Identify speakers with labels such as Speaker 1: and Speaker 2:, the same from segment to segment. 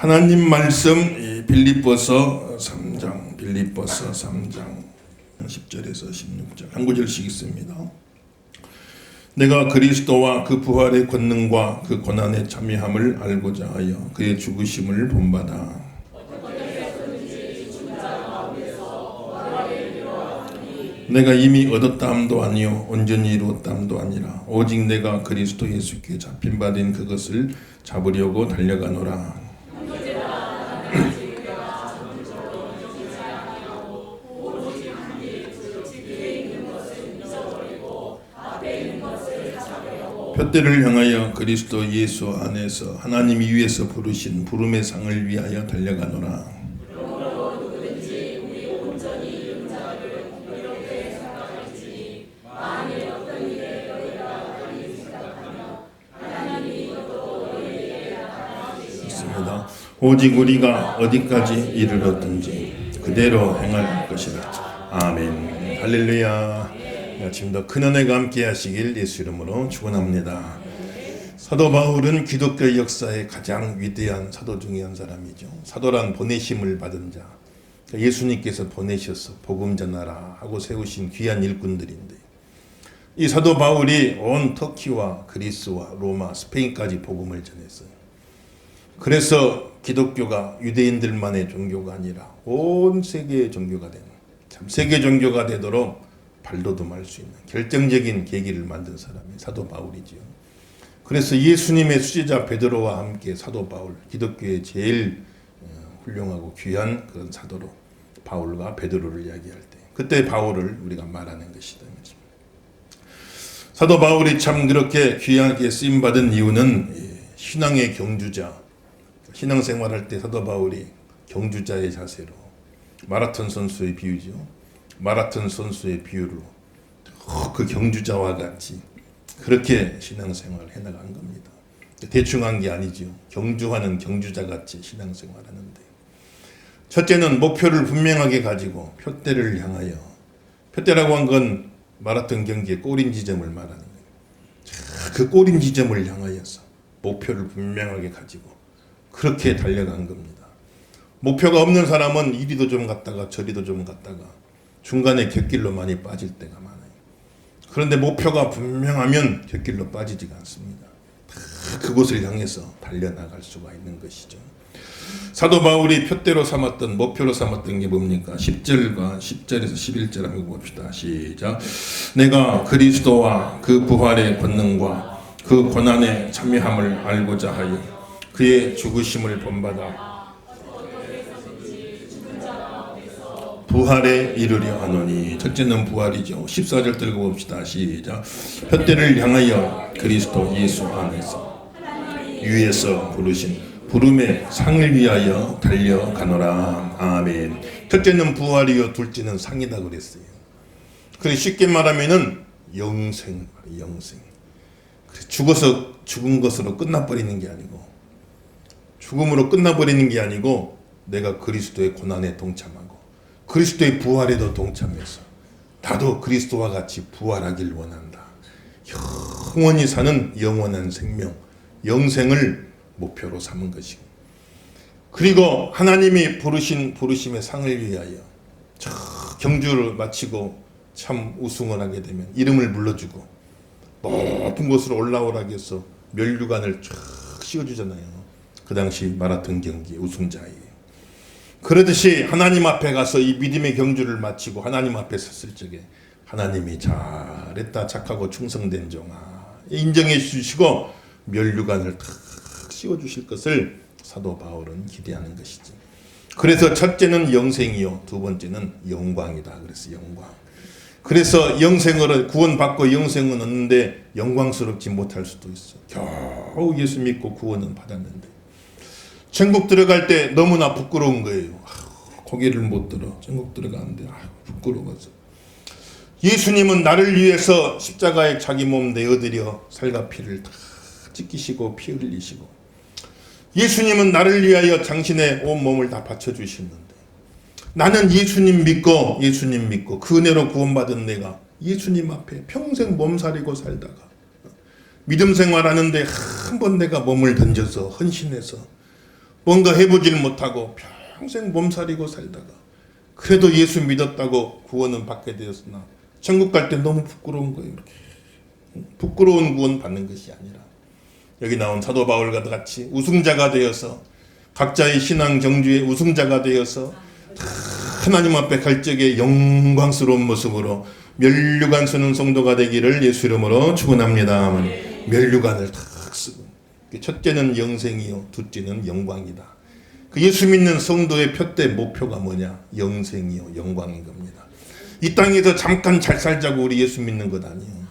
Speaker 1: 하나님 말씀 빌립보서 3장 10절에서 16절 한 구절씩 있습니다. 내가 그리스도와 그 부활의 권능과 그 고난의 참여함을 알고자 하여 그의 죽으심을 본받아 내가 이미 얻었다 함도 아니요 온전히 이루었다 함도 아니라 오직 내가 그리스도 예수께 잡힌 바 된 그것을 잡으려고 달려가노라. 표대를 향하여 그리스도 예수 안에서 하나님이 위에서 부르신 부름의 상을 위하여 달려가노라. 있습니다. 오직 우리가 어디까지 이르렀든지 그대로 행할 것이라. 아멘. 할렐루야. 지금도 큰 은혜가 함께 하시길 예수 이름으로 축원합니다. 사도 바울은 기독교 역사의 가장 위대한 사도 중에 한 사람이죠. 사도란 보내심을 받은 자. 예수님께서 보내셔서 복음 전하라 하고 세우신 귀한 일꾼들인데 이 사도 바울이 온 터키와 그리스와 로마, 스페인까지 복음을 전했어요. 그래서 기독교가 유대인들만의 종교가 아니라 온 세계의 종교가 되는, 참 세계 종교가 되도록 발돋움할 수 있는 결정적인 계기를 만든 사람이 사도 바울이지요. 그래서 예수님의 수제자 베드로와 함께 사도 바울, 기독교의 제일 훌륭하고 귀한 그런 사도로 바울과 베드로를 이야기할 때 그때 바울을 우리가 말하는 것이다. 사도 바울이 참 그렇게 귀하게 쓰임받은 이유는 신앙의 경주자, 신앙생활할 때 사도 바울이 경주자의 자세로 마라톤 선수의 비유죠. 마라톤 선수의 비유로 그 경주자와 같이 그렇게 신앙생활을 해나간 겁니다. 대충 한 게 아니죠. 경주하는 경주자 같이 신앙생활하는데 첫째는 목표를 분명하게 가지고 표대를 향하여, 표대라고 한 건 마라톤 경기의 꼬린 지점을 말하는 거예요. 그 꼬린 지점을 향하여서 목표를 분명하게 가지고 그렇게 달려간 겁니다. 목표가 없는 사람은 이리도 좀 갔다가 저리도 좀 갔다가 중간에 곁길로 많이 빠질 때가 많아요. 그런데 목표가 분명하면 곁길로 빠지지가 않습니다. 그곳을 향해서 달려나갈 수가 있는 것이죠. 사도 바울이 표대로 삼았던, 목표로 삼았던 게 뭡니까? 10절과 10절에서 11절 한번 봅시다. 시작. 내가 그리스도와 그 부활의 권능과 그 고난의 참여함을 알고자 하여 그의 죽으심을 본받아 부활에 이르려 하노니. 첫째는 부활이죠. 14절 들고 봅시다. 시작. 표대를 향하여 그리스도 예수 안에서 위에서 부르신 부름의 상을 위하여 달려가노라. 아멘. 첫째는 부활이요, 둘째는 상이다 그랬어요. 그래 쉽게 말하면은 영생. 죽어서 죽은 것으로 끝나버리는 게 아니고, 죽음으로 끝나버리는 게 아니고, 내가 그리스도의 고난에 동참하고 그리스도의 부활에도 동참해서 나도 그리스도와 같이 부활하길 원한다. 영원히 사는 영원한 생명, 영생을 목표로 삼은 것이고, 그리고 하나님이 부르신 부르심의 상을 위하여 경주를 마치고 참 우승을 하게 되면 이름을 불러주고 높은 곳으로 올라오라고 해서 면류관을 쫙 씌워주잖아요. 그 당시 마라톤 경기 우승자예요. 그러듯이 하나님 앞에 가서 이 믿음의 경주를 마치고 하나님 앞에 섰을 적에 하나님이 잘했다, 착하고 충성된 종아 인정해 주시고 면류관을 탁 씌워주실 것을 사도 바울은 기대하는 것이지. 그래서 첫째는 영생이요, 두 번째는 영광이다. 그래서 영광. 그래서 영생을 구원받고 영생은 얻는데 영광스럽지 못할 수도 있어. 겨우 예수 믿고 구원은 받았는데 천국 들어갈 때 너무나 부끄러운 거예요. 고개를 못 들어. 천국 들어가는데 부끄러워서. 예수님은 나를 위해서 십자가에 자기 몸 내어드려 살과 피를 다 찢기시고 피 흘리시고, 예수님은 나를 위하여 당신의 온 몸을 다 바쳐주시는데 나는 예수님 믿고 그 은혜로 구원받은 내가 예수님 앞에 평생 몸살이고 살다가 믿음 생활하는데 한 번 내가 몸을 던져서 헌신해서 뭔가 해보질 못하고 평생 몸살이고 살다가 그래도 예수 믿었다고 구원은 받게 되었으나 천국 갈 때 너무 부끄러운 거예요. 이렇게. 부끄러운 구원 받는 것이 아니라 여기 나온 사도 바울과 같이 우승자가 되어서 각자의 신앙 정주의 우승자가 되어서 하나님 앞에 갈 적에 영광스러운 모습으로 면류관 쓰는 성도가 되기를 예수 이름으로 축원합니다. 면류관을 탁 쓰고 첫째는 영생이요 둘째는 영광이다. 그 예수 믿는 성도의 표대 목표가 뭐냐? 영생이요 영광인 겁니다. 이 땅에서 잠깐 잘 살자고 우리 예수 믿는 것 아니에요.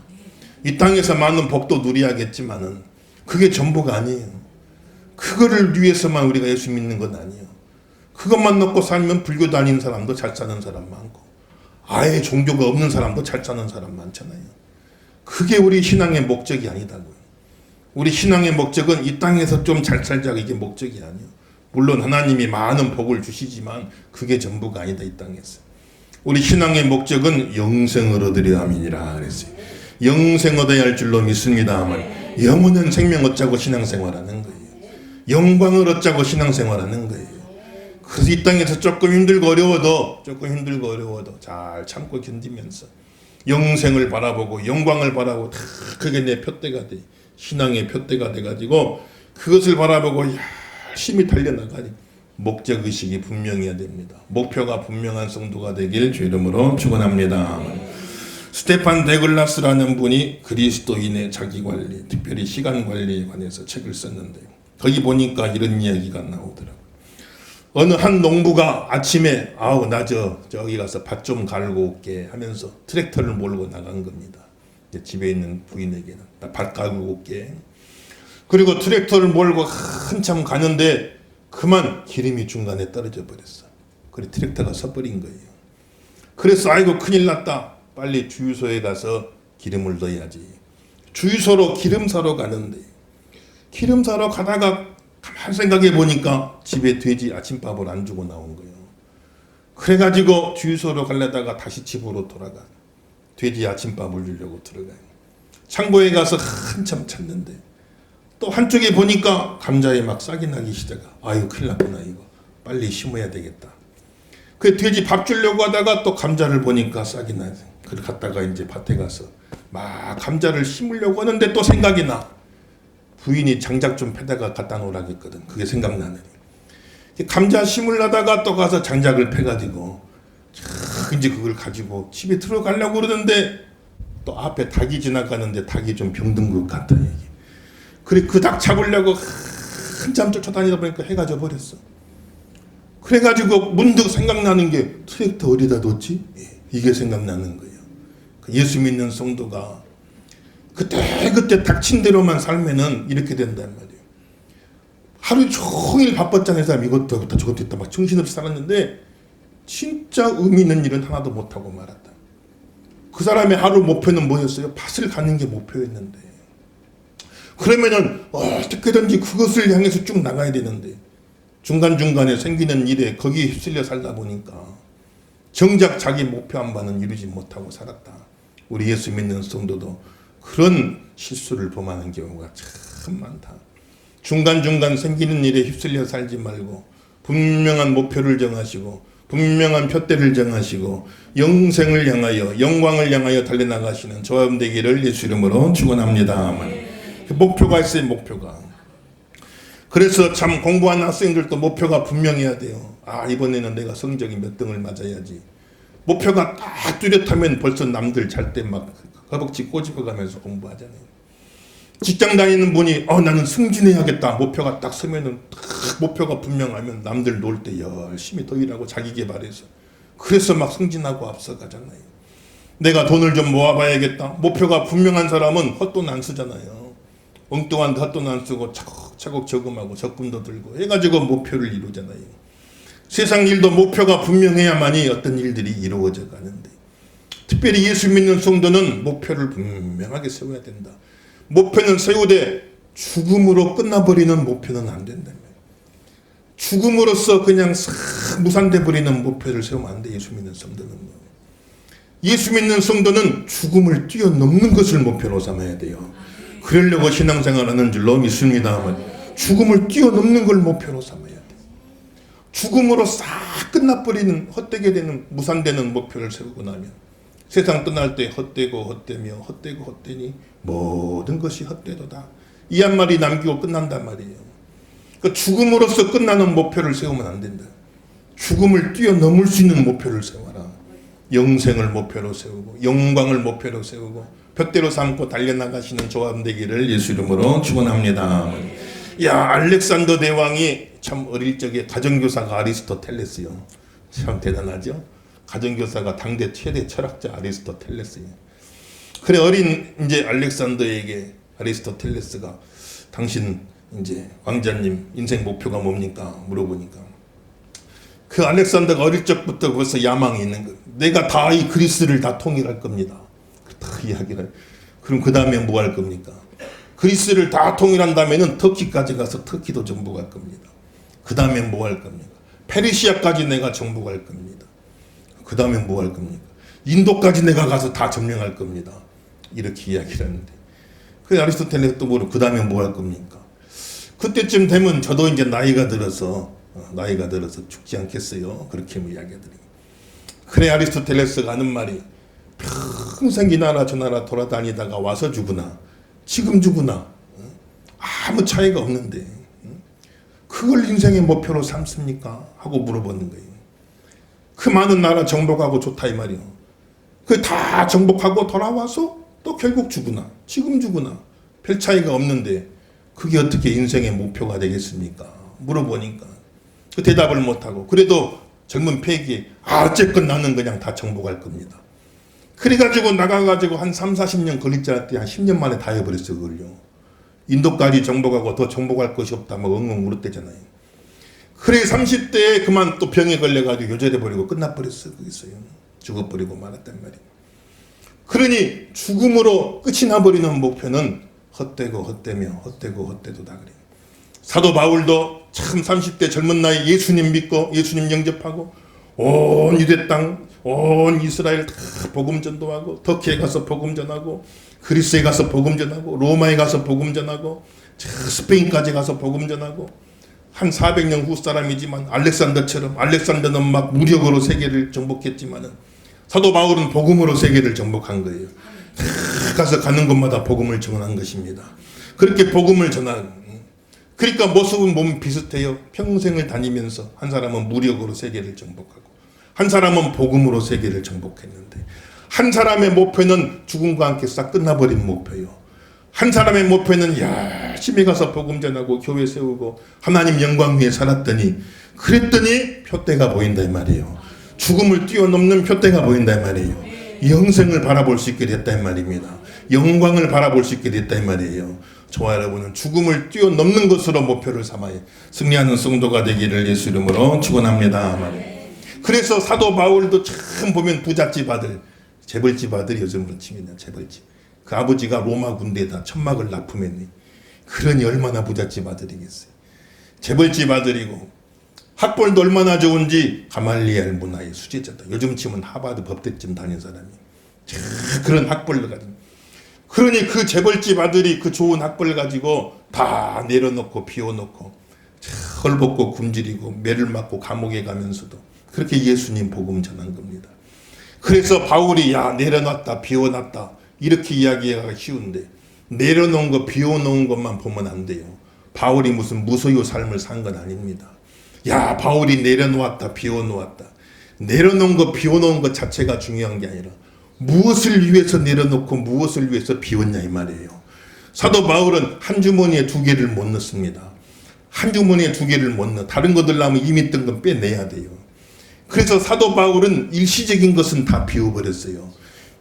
Speaker 1: 이 땅에서 많은 복도 누려야겠지만은 그게 전부가 아니에요. 그거를 위해서만 우리가 예수 믿는 건 아니에요. 그것만 넣고 살면 불교 다니는 사람도 잘 사는 사람 많고 아예 종교가 없는 사람도 잘 사는 사람 많잖아요. 그게 우리 신앙의 목적이 아니다고요. 우리 신앙의 목적은 이 땅에서 좀 잘 살자가 이게 목적이 아니에요. 물론 하나님이 많은 복을 주시지만 그게 전부가 아니다. 이 땅에서 우리 신앙의 목적은 영생을 얻으려 함이니라 그랬어요. 영생 얻어야 할 줄로 믿습니다. 영원한 생명 얻자고 신앙생활하는 거예요. 영광을 얻자고 신앙생활하는 거예요. 그래서 이 땅에서 조금 힘들고 어려워도 잘 참고 견디면서 영생을 바라보고 영광을 바라보고 다 그게 내 표대가 돼. 신앙의 표대가 돼가지고 그것을 바라보고 열심히 달려나가니 목적의식이 분명해야 됩니다. 목표가 분명한 성도가 되길 주 이름으로 축원합니다. 스테판 데글라스라는 분이 그리스도인의 자기관리, 특별히 시간관리에 관해서 책을 썼는데 거기 보니까 이런 이야기가 나오더라고요. 어느 한 농부가 아침에 나 저기 가서 밭 좀 갈고 올게 하면서 트랙터를 몰고 나간 겁니다. 집에 있는 부인에게는 나 밭 갈고 올게. 그리고 트랙터를 몰고 한참 가는데 그만 기름이 중간에 떨어져 버렸어. 그래 트랙터가 서버린 거예요. 그래서 아이고 큰일 났다. 빨리 주유소에 가서 기름을 넣어야지. 주유소로 기름 사러 가는데 기름 사러 가다가 가만 생각해 보니까 집에 돼지 아침밥을 안 주고 나온 거예요. 그래가지고 주유소로 가려다가 다시 집으로 돌아가. 돼지 아침밥을 주려고 들어가요. 창고에 가서 한참 찾는데 또 한쪽에 보니까 감자에 막 싹이 나기 시작해. 아유 큰일 났구나 이거. 빨리 심어야 되겠다. 그 돼지 밥 주려고 하다가 또 감자를 보니까 싹이 나요. 그래 갔다가 이제 밭에 가서 막 감자를 심으려고 하는데 또 생각이 나. 부인이 장작 좀 패다가 갖다 놓으라고 했거든. 그게 생각나네. 감자 심으려다가 또 가서 장작을 패가지고 이제 그걸 가지고 집에 들어가려고 그러는데 또 앞에 닭이 지나가는데 닭이 좀 병든 것 같아. 그래 그 닭 잡으려고 한참 쫓아다니다 보니까 해가 져 버렸어. 그래가지고 문득 생각나는 게 트랙터 어디다 뒀지? 이게 생각나는 거예요. 예수 믿는 성도가 그때 닥친 대로만 살면은 이렇게 된단 말이에요. 하루 종일 바빴잖아요. 사람 이것도 했다 저것도 했다 막 정신없이 살았는데 진짜 의미 있는 일은 하나도 못하고 말았다. 그 사람의 하루 목표는 뭐였어요? 밭을 가는 게 목표였는데 그러면은 어떻게든지 그것을 향해서 쭉 나가야 되는데 중간중간에 생기는 일에 거기에 휩쓸려 살다 보니까 정작 자기 목표 한 바는 이루지 못하고 살았다. 우리 예수 믿는 성도도 그런 실수를 범하는 경우가 참 많다. 중간중간 생기는 일에 휩쓸려 살지 말고 분명한 목표를 정하시고 분명한 표대를 정하시고 영생을 향하여 영광을 향하여 달려나가시는 저와 되기를 예수 이름으로 축원합니다. 목표가 있어요. 목표가. 그래서 참 공부하는 학생들도 목표가 분명해야 돼요. 이번에는 내가 성적이 몇 등을 맞아야지. 목표가 딱 뚜렷하면 벌써 남들 잘 때 막 허벅지 꼬집어가면서 공부하잖아요. 직장 다니는 분이 나는 승진해야겠다. 목표가 딱 서면은 목표가 분명하면 남들 놀 때 열심히 더 일하고 자기 개발해서 그래서 막 승진하고 앞서가잖아요. 내가 돈을 좀 모아봐야겠다. 목표가 분명한 사람은 헛돈 안 쓰잖아요. 엉뚱한 헛돈 안 쓰고 차곡차곡 저금하고 적금도 들고 해가지고 목표를 이루잖아요. 세상 일도 목표가 분명해야만이 어떤 일들이 이루어져 가는데 특별히 예수 믿는 성도는 목표를 분명하게 세워야 된다. 목표는 세우되 죽음으로 끝나버리는 목표는 안 된다. 죽음으로써 그냥 싹 무산돼 버리는 목표를 세우면 안 돼. 예수 믿는 성도는요. 예수 믿는 성도는 죽음을 뛰어넘는 것을 목표로 삼아야 돼요. 그러려고 신앙생활하는 줄로 믿습니다. 죽음을 뛰어넘는 걸 목표로 삼아야. 죽음으로 싹 끝나버리는, 헛되게 되는, 무산되는 목표를 세우고 나면 세상 떠날 때 헛되고 헛되며 헛되고 헛되니 모든 것이 헛되도다. 이 한 말이 남기고 끝난단 말이에요. 그 죽음으로서 끝나는 목표를 세우면 안 된다. 죽음을 뛰어넘을 수 있는 목표를 세워라. 영생을 목표로 세우고 영광을 목표로 세우고 벽대로 삼고 달려나가시는 저와 되기를 예수 이름으로 축원합니다. 야, 알렉산더 대왕이 참 어릴 적에 가정교사가 아리스토텔레스요. 참 대단하죠. 가정교사가 당대 최대 철학자 아리스토텔레스예요. 그래, 어린 이제 알렉산더에게 아리스토텔레스가 당신 이제 왕자님 인생 목표가 뭡니까 물어보니까 그 알렉산더가 어릴 적부터 벌써 야망이 있는 거예요. 내가 다 이 그리스를 다 통일할 겁니다. 딱 이야기를. 그럼 그 다음에 뭐 할 겁니까? 그리스를 다 통일한 다음에는 터키까지 가서 터키도 정복할 겁니다. 그 다음에 뭐 할 겁니까? 페르시아까지 내가 정복할 겁니다. 그 다음에 뭐 할 겁니까? 인도까지 내가 가서 다 점령할 겁니다. 이렇게 이야기를 하는데 그 아리스토텔레스 또 뭐로 그 다음에 뭐 할 겁니까? 그때쯤 되면 저도 이제 나이가 들어서 죽지 않겠어요? 그렇게 뭐 이야기하더니 그래, 아리스토텔레스가 하는 말이 평생 이 나라 저 나라 돌아다니다가 와서 죽으나 지금 죽으나 아무 차이가 없는데 그걸 인생의 목표로 삼습니까? 하고 물어보는 거예요. 그 많은 나라 정복하고 좋다 이 말이요. 그 다 정복하고 돌아와서 또 결국 죽으나 지금 죽으나 별 차이가 없는데 그게 어떻게 인생의 목표가 되겠습니까? 물어보니까 그 대답을 못하고 그래도 젊은 패기 어쨌건 나는 그냥 다 정복할 겁니다. 그래가지고 나가가지고 한 3, 40년 걸릴 줄 알았더니 한 10년 만에 다 해버렸어 그걸요. 인도까지 정복하고 더 정복할 것이 없다 뭐 엉엉 울었대잖아요. 그래 30대에 그만 또 병에 걸려가지고 요절해버리고 끝나버렸어. 거기서요. 죽어버리고 말았단 말이에요. 그러니 죽음으로 끝이 나버리는 목표는 헛되고 헛되며 헛되고 헛되도다 그래요. 사도 바울도 참 30대 젊은 나이 예수님 믿고 예수님 영접하고 온 유대 땅, 온 이스라엘 다 복음 전도하고 터키에 가서 복음 전하고 그리스에 가서 복음 전하고 로마에 가서 복음 전하고 스페인까지 가서 복음 전하고 한 400년 후 사람이지만 알렉산더는 막 무력으로 세계를 정복했지만은 사도 바울은 복음으로 세계를 정복한 거예요. 가서 가는 곳마다 복음을 전한 것입니다. 그렇게 복음을 전한 그러니까 모습은 몸 비슷해요. 평생을 다니면서 한 사람은 무력으로 세계를 정복하고 한 사람은 복음으로 세계를 정복했는데 한 사람의 목표는 죽음과 함께 싹 끝나버린 목표요. 한 사람의 목표는 열심히 가서 복음 전하고 교회 세우고 하나님 영광 위에 살았더니 그랬더니 표대가 보인다 이 말이에요. 죽음을 뛰어넘는 표대가 보인다 이 말이에요. 영생을 바라볼 수 있게 됐다 이 말입니다. 영광을 바라볼 수 있게 됐다 이 말이에요. 저와 여러분은 죽음을 뛰어넘는 것으로 목표를 삼아야 승리하는 성도가 되기를 예수 이름으로 축원합니다. 그래서 사도 바울도 참 보면 부잣집 아들, 재벌집 아들이 요즘으로 치면 재벌집. 그 아버지가 로마 군대에다 천막을 납품했니. 그러니 얼마나 부잣집 아들이겠어요. 재벌집 아들이고 학벌도 얼마나 좋은지 가말리엘 문화의 수제자다. 요즘 치면 하버드 법대쯤 다닌 사람이. 그런 학벌을 가진. 그러니 그 재벌집 아들이 그 좋은 학벌을 가지고 다 내려놓고 비워놓고 헐벗고 굶주리고 매를 맞고 감옥에 가면서도 그렇게 예수님 복음 전한 겁니다. 그래서 바울이 내려놨다 비워놨다 이렇게 이야기하기가 쉬운데 내려놓은 거 비워놓은 것만 보면 안 돼요. 바울이 무슨 무소유 삶을 산 건 아닙니다. 바울이 내려놓았다 비워놓았다 내려놓은 거 비워놓은 것 자체가 중요한 게 아니라 무엇을 위해서 내려놓고 무엇을 위해서 비웠냐 이 말이에요. 사도 바울은 한 주머니에 2개를 못 넣습니다. 한 주머니에 2개를 못 넣어. 다른 것들 나오면 이미 뜬 건 빼내야 돼요. 그래서 사도 바울은 일시적인 것은 다 비워버렸어요.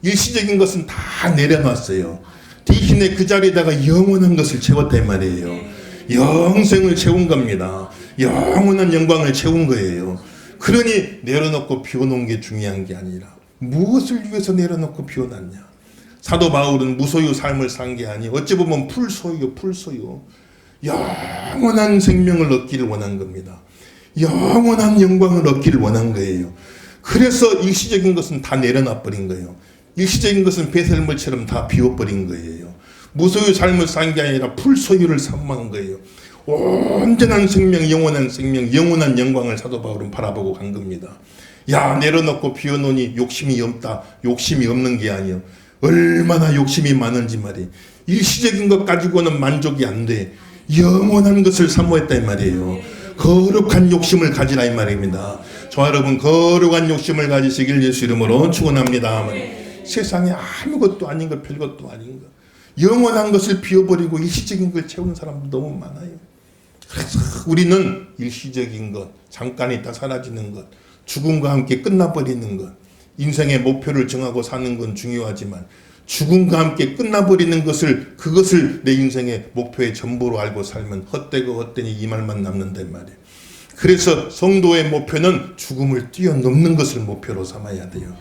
Speaker 1: 일시적인 것은 다 내려놨어요. 대신에 그 자리에다가 영원한 것을 채웠다 이 말이에요. 영생을 채운 겁니다. 영원한 영광을 채운 거예요. 그러니 내려놓고 비워놓은 게 중요한 게 아니라 무엇을 위해서 내려놓고 비워놨냐. 사도 바울은 무소유 삶을 산 게 아니 어찌 보면 풀소유 영원한 생명을 얻기를 원한 겁니다. 영원한 영광을 얻기를 원한 거예요. 그래서 일시적인 것은 다 내려놔버린 거예요. 일시적인 것은 배설물처럼 다 비워버린 거예요. 무소유 삶을 산 게 아니라 풀소유를 삼한 거예요. 온전한 생명, 영원한 생명, 영원한 영광을 사도 바울은 바라보고 간 겁니다. 야, 내려놓고 비워놓으니 욕심이 없다. 욕심이 없는 게 아니요. 얼마나 욕심이 많은지 말이에요. 일시적인 것 가지고는 만족이 안 돼. 영원한 것을 사모했다 이 말이에요. 거룩한 욕심을 가지라 이 말입니다. 저와 여러분 거룩한 욕심을 가지시길 예수 이름으로 축원합니다. 세상에 아무것도 아닌 것, 별것도 아닌 것, 영원한 것을 비워버리고 일시적인 걸 채우는 사람도 너무 많아요. 그래서 우리는 일시적인 것, 잠깐 있다 사라지는 것, 죽음과 함께 끝나버리는 것, 인생의 목표를 정하고 사는 건 중요하지만 죽음과 함께 끝나버리는 것을, 그것을 내 인생의 목표의 전부로 알고 살면 헛되고 헛되니 이 말만 남는단 말이에요. 그래서 성도의 목표는 죽음을 뛰어넘는 것을 목표로 삼아야 돼요.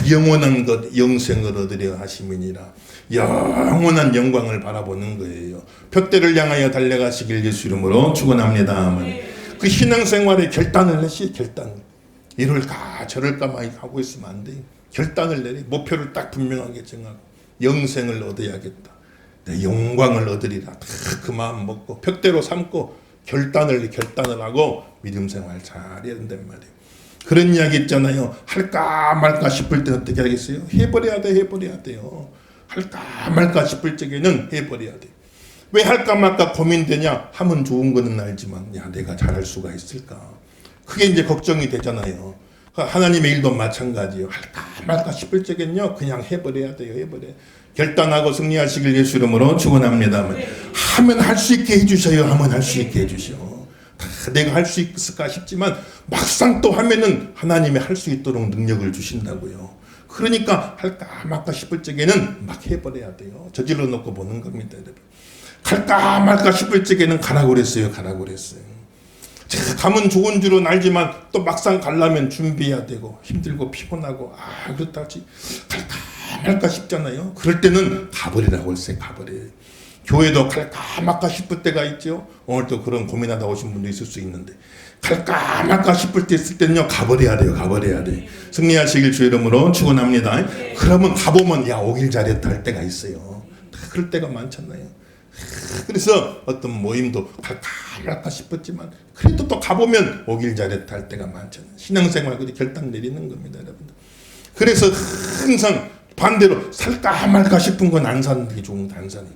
Speaker 1: 영원한 것, 영생을 얻으려 하심이니라. 영원한 영광을 바라보는 거예요. 벽대를 향하여 달려가시길 예수 이름으로 축원합니다. 그 신앙생활에 결단을 내시, 결단. 이럴까 저럴까 많이 하고 있으면 안 돼요. 결단을 내리, 목표를 딱 분명하게 정하고 영생을 얻어야겠다, 내 영광을 얻으리라, 그 마음 먹고 벽대로 삼고 결단을 하고 믿음 생활 잘해야 된단 말이에요. 그런 이야기 있잖아요. 할까 말까 싶을 때는 어떻게 하겠어요? 해버려야 돼요. 할까 말까 싶을 적에는 해버려야 돼. 왜 할까 말까 고민되냐? 하면 좋은 거는 알지만 야, 내가 잘할 수가 있을까? 그게 이제 걱정이 되잖아요. 하나님의 일도 마찬가지예요. 할까 말까 싶을 적엔요, 그냥 해버려야 돼요. 결단하고 승리하시길 예수 이름으로 축원합니다. 하면 할 수 있게 해주셔요. 하면 할 수 있게 해주셔. 내가 할 수 있을까 싶지만 막상 또 하면은 하나님이 할 수 있도록 능력을 주신다고요. 그러니까 할까 말까 싶을 적에는 막 해버려야 돼요. 저질러 놓고 보는 겁니다, 여러분. 갈까 말까 싶을 적에는 가라고 그랬어요. 가면 좋은 줄은 알지만 또 막상 가려면 준비해야 되고 힘들고 피곤하고 그렇다지 갈까 말까 싶잖아요. 그럴 때는 가버리라고 했어요. 가버려요. 교회도 갈까 말까 싶을 때가 있죠. 오늘도 그런 고민하다 오신 분도 있을 수 있는데 갈까 말까 싶을 때 있을 때는요, 가버려야 돼요. 승리하시길 주 이름으로 축원합니다. 그러면 가보면 야, 오길 잘했다 할 때가 있어요. 그럴 때가 많잖아요. 그래서 어떤 모임도 갈까 말까 싶었지만 그래도 또 가보면 오길 잘했다 할 때가 많잖아요. 신앙생활 그렇게 결단 내리는 겁니다, 여러분들. 그래서 항상 반대로 살까 말까 싶은 건 안 사는 게 좋은 거, 안 사는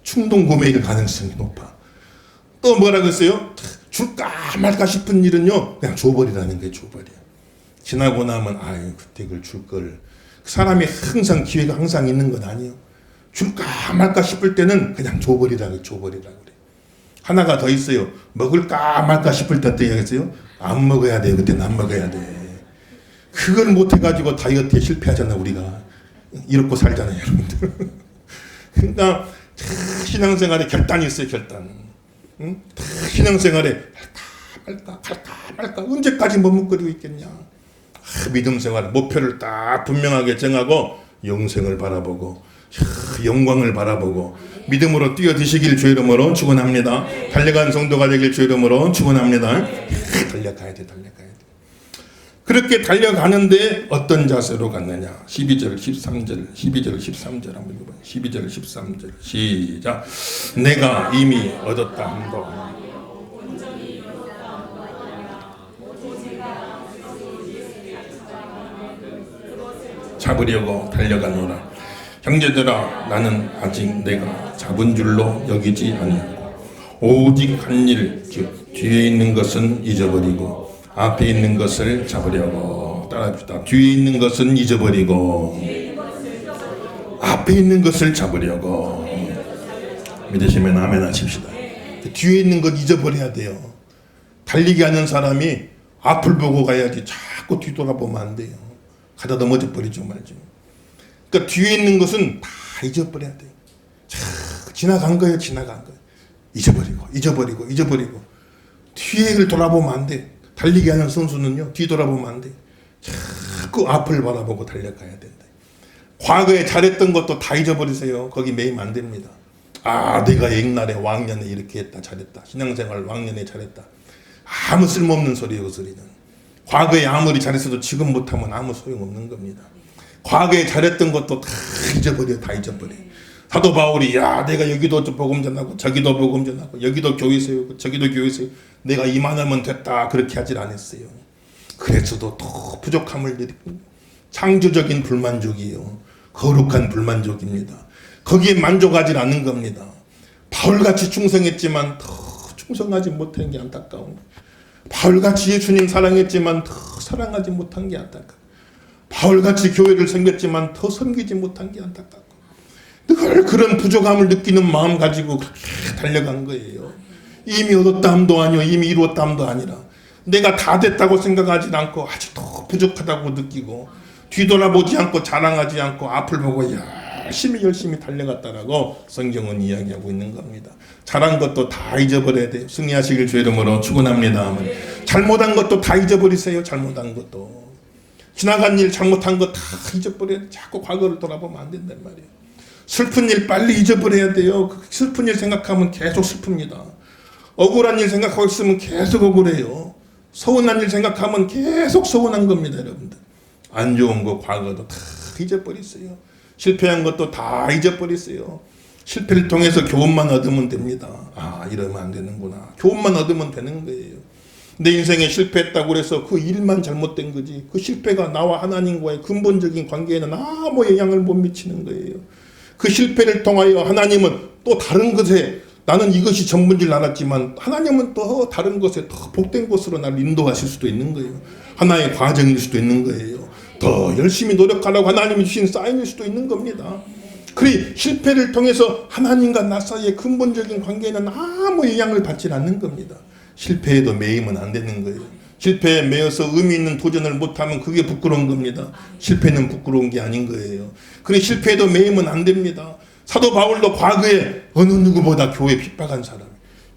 Speaker 1: 충동 구매일 가능성이 높아. 또 뭐라고 했어요? 줄까 말까 싶은 일은요, 그냥 줘버리라는 게 줘버려. 지나고 나면 그때 그걸 줄 걸. 그 사람이 항상 기회가 항상 있는 건 아니에요. 줄까 말까 싶을 때는 그냥 줘버리라고 그래. 하나가 더 있어요. 먹을까 말까 싶을 때 어떻게 하겠어요? 안 먹어야 돼요. 그때는 안 먹어야 돼. 그걸 못해가지고 다이어트에 실패하잖아, 우리가. 이렇고 살잖아요, 여러분들. 그러니까 신앙생활에 결단이 있어요, 결단. 응? 신앙생활에 갈까 말까 언제까지 머뭇거리고 있겠냐. 믿음 생활 목표를 딱 분명하게 정하고 영생을 바라보고 영광을 바라보고 믿음으로 뛰어드시길 주 이름으로 축원합니다. 달려간 성도가 되길 주 이름으로 축원합니다. 달려가야 돼. 그렇게 달려가는데 어떤 자세로 갔느냐. 12절 13절 한번 읽어봐요. 12절 13절 시작. 내가 이미 얻었다 함도 잡으려고 달려가노라. 형제들아, 나는 아직 내가 잡은 줄로 여기지 아니하고 오직 한 일, 즉 뒤에 있는 것은 잊어버리고 앞에 있는 것을 잡으려고. 따라합시다. 뒤에 있는 것은 잊어버리고 앞에 있는 것을 잡으려고. 믿으시면 아멘 하십시다. 뒤에 있는 것 잊어버려야 돼요. 달리기 하는 사람이 앞을 보고 가야지 자꾸 뒤돌아보면 안 돼요. 가다 넘어져 버리죠 말죠. 그러니까 뒤에 있는 것은 다 잊어버려야 돼요. 지나간 거예요. 잊어버리고 뒤를 돌아보면 안 돼. 달리기 하는 선수는요, 뒤돌아보면 안 돼. 자꾸 앞을 바라보고 달려가야 된다. 과거에 잘했던 것도 다 잊어버리세요. 거기 매이면 안 됩니다. 내가 옛날에 왕년에 이렇게 했다, 잘했다. 신앙생활 왕년에 잘했다. 아무 쓸모없는 소리예요, 그 소리는. 과거에 아무리 잘했어도 지금 못하면 아무 소용없는 겁니다. 과거에 잘했던 것도 다 잊어버려. 사도 바울이 야 내가 여기도 복음 전하고 저기도 복음 전하고 여기도 교회 세우고 저기도 교회 세우고 내가 이만하면 됐다 그렇게 하질 않았어요. 그래서도 더 부족함을 느끼고 창조적인 불만족이에요. 거룩한 불만족입니다. 거기에 만족하지 않는 겁니다. 바울같이 충성했지만 더 충성하지 못한 게 안타까운 거예요. 바울같이 예수님 사랑했지만 더 사랑하지 못한 게 안타까워요. 바울같이 교회를 섬겼지만 더 섬기지 못한 게 안타까워요. 늘 그런 부족함을 느끼는 마음 가지고 그렇게 달려간 거예요. 이미 얻었다함도 아니요 이미 이루었다함도 아니라 내가 다 됐다고 생각하지 않고 아직도 부족하다고 느끼고 뒤돌아보지 않고 자랑하지 않고 앞을 보고 열심히 달려갔다라고 성경은 이야기하고 있는 겁니다. 잘한 것도 다 잊어버려야 돼요. 승리하시길 주 이름으로 축원합니다. 잘못한 것도 다 잊어버리세요. 잘못한 것도 지나간 일 잘못한 거 다 잊어버려야 돼. 자꾸 과거를 돌아보면 안 된단 말이에요. 슬픈 일 빨리 잊어버려야 돼요. 슬픈 일 생각하면 계속 슬픕니다. 억울한 일 생각하고 있으면 계속 억울해요. 서운한 일 생각하면 계속 서운한 겁니다. 여러분들 안 좋은 거 과거도 다 잊어버리세요. 실패한 것도 다 잊어버리세요. 실패를 통해서 교훈만 얻으면 됩니다. 이러면 안 되는구나. 교훈만 얻으면 되는 거예요. 내 인생에 실패했다고 해서 그 일만 잘못된 거지 그 실패가 나와 하나님과의 근본적인 관계에는 아무 영향을 못 미치는 거예요. 그 실패를 통하여 하나님은 또 다른 것에 나는 이것이 전부인 줄 알았지만 하나님은 또 다른 것에 더 복된 곳으로 나를 인도하실 수도 있는 거예요. 하나의 과정일 수도 있는 거예요. 더 열심히 노력하라고 하나님이 주신 사인일 수도 있는 겁니다. 그리 실패를 통해서 하나님과 나 사이의 근본적인 관계에는 아무 영향을 받지 않는 겁니다. 실패에도 매이면 안 되는 거예요. 실패에 매여서 의미 있는 도전을 못하면 그게 부끄러운 겁니다. 실패는 부끄러운 게 아닌 거예요. 그래 실패에도 매이면 안 됩니다. 사도 바울도 과거에 어느 누구보다 교회 핍박한 사람,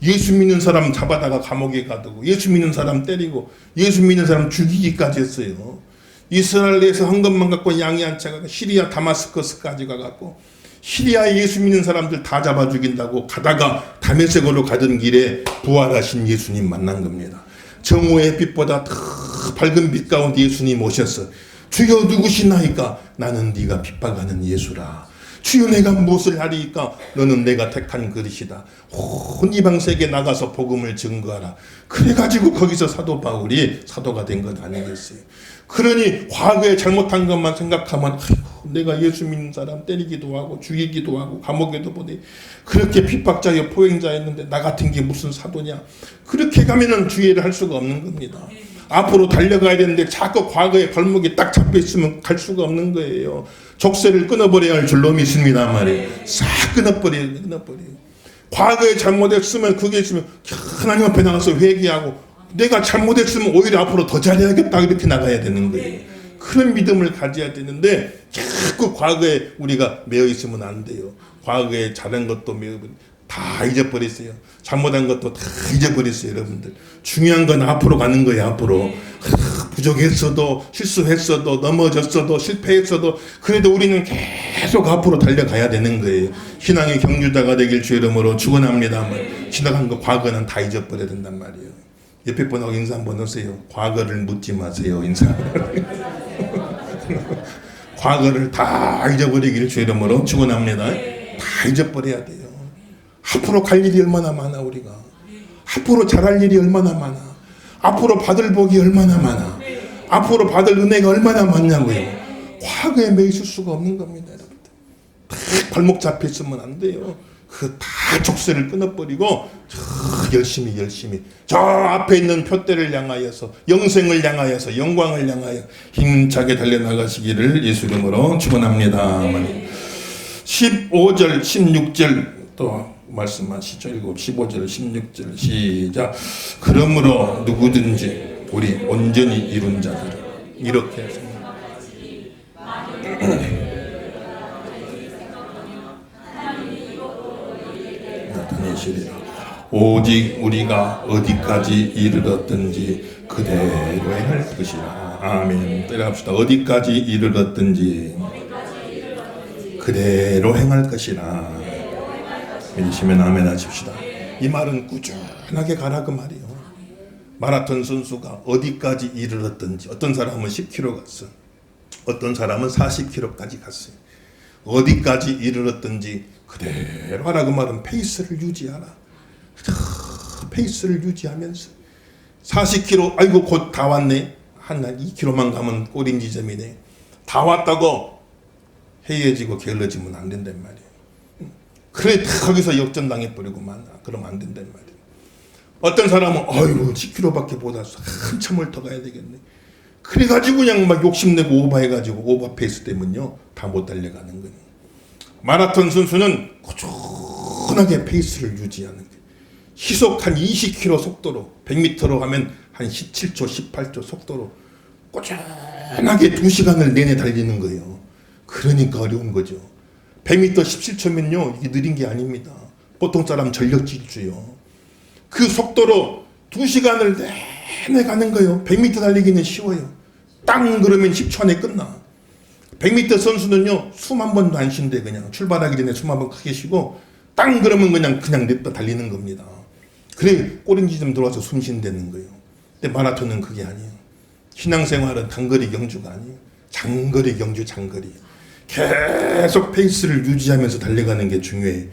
Speaker 1: 예수 믿는 사람 잡아다가 감옥에 가두고 예수 믿는 사람 때리고 예수 믿는 사람 죽이기까지 했어요. 이스라엘에서 한 것만 갖고 양이 한 차가 시리아 다마스커스까지 가갖고 시리아에 예수 믿는 사람들 다 잡아 죽인다고 가다가 다메섹으로 가던 길에 부활하신 예수님 만난 겁니다. 정오의 빛보다 더 밝은 빛 가운데 예수님 오셨어. 주여 누구시나이까? 나는 네가 핍박하는 예수라. 주여 내가 무엇을 하리이까? 너는 내가 택한 그릇이다. 온 이방 세계에 나가서 복음을 증거하라. 그래가지고 거기서 사도 바울이 사도가 된 것 아니겠어요? 그러니 과거에 잘못한 것만 생각하면 내가 예수 믿는 사람 때리기도 하고 죽이기도 하고 감옥에도 보내 그렇게 핍박자여 포행자였는데 나 같은 게 무슨 사도냐? 그렇게 가면은 주의를 할 수가 없는 겁니다. 앞으로 달려가야 되는데 자꾸 과거에 발목이 딱 잡혀 있으면 갈 수가 없는 거예요. 족쇄를 끊어버려야 할 줄로 믿습니다 말이에요. 싹 끊어버려요. 과거에 잘못했으면 그게 있으면 하나님 앞에 나가서 회개하고 내가 잘못했으면 오히려 앞으로 더 잘해야겠다 이렇게 나가야 되는 거예요. 그런 믿음을 가져야 되는데 자꾸 과거에 우리가 매여 있으면 안 돼요. 과거에 잘한 것도 다 잊어버리세요. 잘못한 것도 다 잊어버리세요. 여러분들 중요한 건 앞으로 가는 거예요. 앞으로 부족했어도 실수했어도 넘어졌어도 실패했어도 그래도 우리는 계속 앞으로 달려가야 되는 거예요. 신앙의 경주자가 되길 주 이름으로 축원합니다. 지나간 거 과거는 다 잊어버려야 된단 말이에요. 옆에 분하고 인사 한번 하세요. 과거를 묻지 마세요. 인사. 과거를 다 잊어버리길 주 이름으로 축원합니다. 다 잊어버려야 돼요. 앞으로 갈 일이 얼마나 많아 우리가. 앞으로 잘할 일이 얼마나 많아. 앞으로 받을 복이 얼마나 많아. 앞으로 받을 은혜가 얼마나 많냐고요. 과거에 매이실 수가 없는 겁니다. 여러분들. 다 발목 잡혀 있으면 안 돼요. 그 다 족쇄를 끊어버리고 열심히 저 앞에 있는 표대를 향하여서 영생을 향하여서 영광을 향하여 힘차게 달려나가시기를 예수 이름으로 축원합니다. 15절 16절 또 말씀하시죠. 15절 16절 시작. 그러므로 누구든지 우리 온전히 이룬 자들은 이렇게 나타내시리라. 오직 우리가 어디까지 이르렀든지 그대로 행할 것이라. 아멘. 따라합시다. 어디까지 이르렀든지 그대로 행할 것이라. 믿으시면 아멘 하십시다. 이 말은 꾸준하게 가라 그 말이에요. 마라톤 선수가 어디까지 이르렀든지 어떤 사람은 10km 갔어. 어떤 사람은 40km까지 갔어요. 어디까지 이르렀든지 그대로 하라. 그 말은 페이스를 유지하라. 페이스를 유지하면서 40km, 아이고 곧 다 왔네. 한 2km만 가면 꼬린 지점이네. 다 왔다고 해이해지고 게을러지면 안 된단 말이에요. 그래 거기서 역전당해버리고만 그러면 안 된단 말이에요. 어떤 사람은 아이고 10km밖에 못 왔어. 한참을 더 가야 되겠네. 그래가지고 그냥 막 욕심내고 오버해가지고 오버페이스 때문요 다 못 달려가는 거예요. 마라톤 선수는 꾸준하게 페이스를 유지하는 거예요. 시속 한 20km 속도로 100m로 가면 한 17초 18초 속도로 꾸준하게 2시간을 내내 달리는 거예요. 그러니까 어려운 거죠. 100m 17초면요 이게 느린 게 아닙니다. 보통 사람 전력 질주요. 그 속도로 2시간을 내내 가는 거예요. 100m 달리기는 쉬워요. 땅 그러면 10초 안에 끝나. 100m 선수는요 숨 한 번도 안 쉰대. 그냥 출발하기 전에 숨 한 번 크게 쉬고 땅 그러면 그냥 냅다 달리는 겁니다. 그래 꼬린지 좀 들어와서 숨 쉰다는 거예요. 근데 마라톤은 그게 아니에요. 신앙생활은 단거리 경주가 아니에요. 장거리 경주 장거리. 계속 페이스를 유지하면서 달려가는 게 중요해요.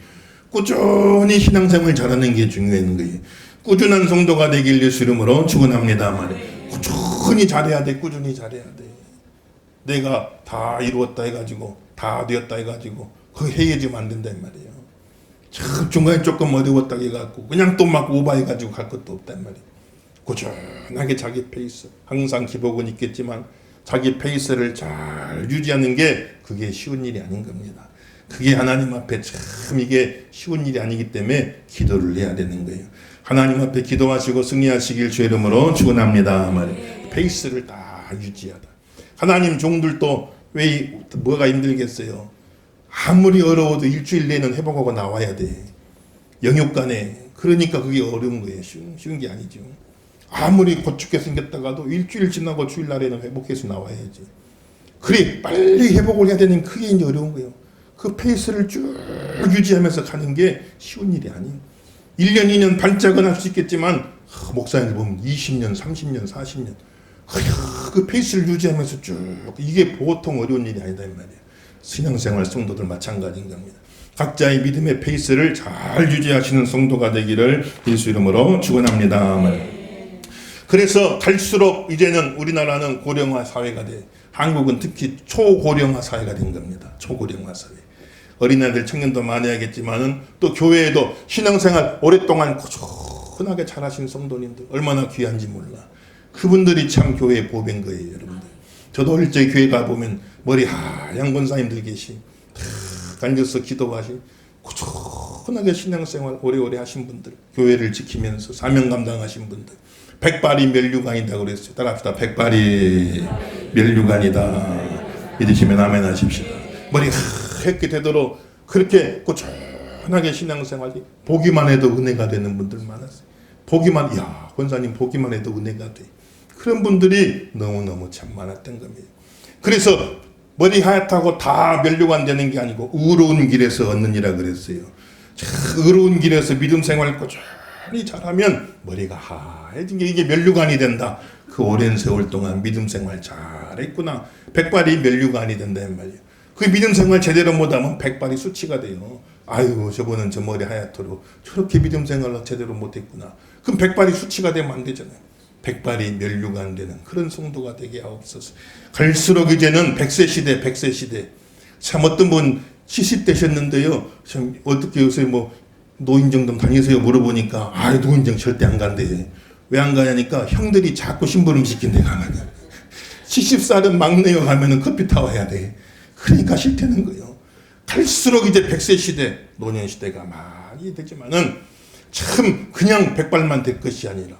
Speaker 1: 꾸준히 신앙생활 잘하는 게 중요한 거예요. 꾸준한 성도가 되길 예수 이름으로 축원합니다 말이에요. 꾸준히 잘해야 돼. 꾸준히 잘해야 돼. 내가 다 이루었다 해가지고 다 되었다 해가지고 거기 해이해지면 안 된단 말이에요. 참 중간에 조금 어려웠다 해갖고 그냥 또 막 오버해가지고 갈 것도 없단 말이에요. 꾸준하게 자기 페이스, 항상 기복은 있겠지만 자기 페이스를 잘 유지하는 게 그게 쉬운 일이 아닌 겁니다. 그게 하나님 앞에 참 이게 쉬운 일이 아니기 때문에 기도를 해야 되는 거예요. 하나님 앞에 기도하시고 승리하시길 주의 이름으로 축원합니다 말이에요. 페이스를 다 유지하다. 하나님 종들도 왜 뭐가 힘들겠어요. 아무리 어려워도 일주일 내는 회복하고 나와야 돼. 영육간에. 그러니까 그게 어려운 거예요. 쉬운 게 아니죠. 아무리 고춥게 생겼다가도 일주일 지나고 주일날에는 회복해서 나와야지. 그래 빨리 회복을 해야 되는 그게 이제 어려운 거예요. 그 페이스를 쭉 유지하면서 가는 게 쉬운 일이 아니에요. 1년 2년 반짝은 할 수 있겠지만 목사님들 보면 20년 30년 40년 그 페이스를 유지하면서 쭉 이게 보통 어려운 일이 아니다 이 말이에요. 신앙생활 성도들 마찬가지인 겁니다. 각자의 믿음의 페이스를 잘 유지하시는 성도가 되기를 예수 이름으로 축원합니다. 그래서 갈수록 이제는 우리나라는 고령화 사회가 돼. 한국은 특히 초고령화 사회가 된 겁니다. 초고령화 사회. 어린아이들 청년도 많이 하겠지만은 또 교회에도 신앙생활 오랫동안 꾸준하게 잘하신 성도님들 얼마나 귀한지 몰라. 그분들이 참 교회의 보배인 거예요, 여러분들. 저도 어릴 적 교회 가보면 머리 하얀 권사님들 계시. 탁 앉아서 기도하신 꾸준하게 신앙생활 오래오래 하신 분들. 교회를 지키면서 사명 감당하신 분들. 백발이 멸류관이다 그랬어요. 따라합시다. 백발이 멸류관이다. 믿으시면 아멘 하십시다. 머리 하얗게 되도록 그렇게 꾸준하게 신앙생활이 보기만 해도 은혜가 되는 분들 많았어요. 보기만, 야 권사님 보기만 해도 은혜가 돼. 그런 분들이 너무너무 참 많았던 겁니다. 그래서 머리 하얗다고 다 멸류관 되는 게 아니고 의로운 길에서 얻느니라 그랬어요. 의로운 길에서 믿음 생활 꾸준히 잘하면 머리가 하얘진 게 이게 멸류관이 된다. 그 오랜 세월 동안 믿음 생활 잘했구나. 백발이 멸류관이 된다는 말이에요. 그 믿음 생활 제대로 못하면 백발이 수치가 돼요. 아이고 저분은 저 머리 하얗도록 저렇게 믿음 생활을 제대로 못했구나. 그럼 백발이 수치가 되면 안 되잖아요. 백발이 멸류관 되는 그런 성도가 되게 하옵소서. 갈수록 이제는 100세 시대 100세 시대. 참 어떤 분 70대셨는데요. 참 어떻게 요새 뭐 노인정 좀 다니세요 물어보니까 아 노인정 절대 안 간대. 왜 안 가냐니까 형들이 자꾸 심부름 시킨대 가면은 70살은 막내요 가면은 커피 타와야 돼. 그러니까 싫다는 거예요. 갈수록 이제 100세 시대 노년 시대가 많이 되지만은 참 그냥 백발만 될 것이 아니라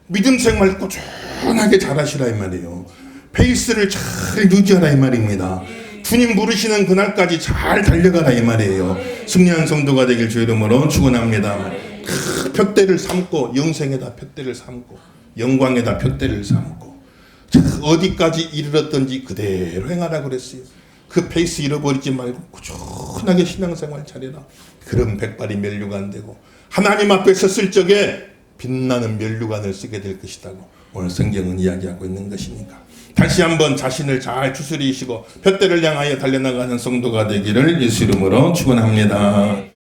Speaker 1: 믿음 생활 꾸준하게 잘하시라 이 말이에요. 페이스를 잘 유지하라 이 말입니다. 주님 부르시는 그날까지 잘 달려가라 이 말이에요. 승리한 성도가 되길 주 이름으로 축원합니다. 푯대를 삼고 영생에다 푯대를 삼고 영광에다 푯대를 삼고 어디까지 이르렀던지 그대로 행하라 그랬어요. 그 페이스 잃어버리지 말고 꾸준하게 신앙생활 잘해라. 그럼 백발이 멸류관 되고 하나님 앞에 섰을 적에 빛나는 멸류관을 쓰게 될 것이라고 오늘 성경은 이야기하고 있는 것이니까 다시 한번 자신을 잘 추스리시고 푯대를 향하여 달려나가는 성도가 되기를 예수 이름으로 축원합니다.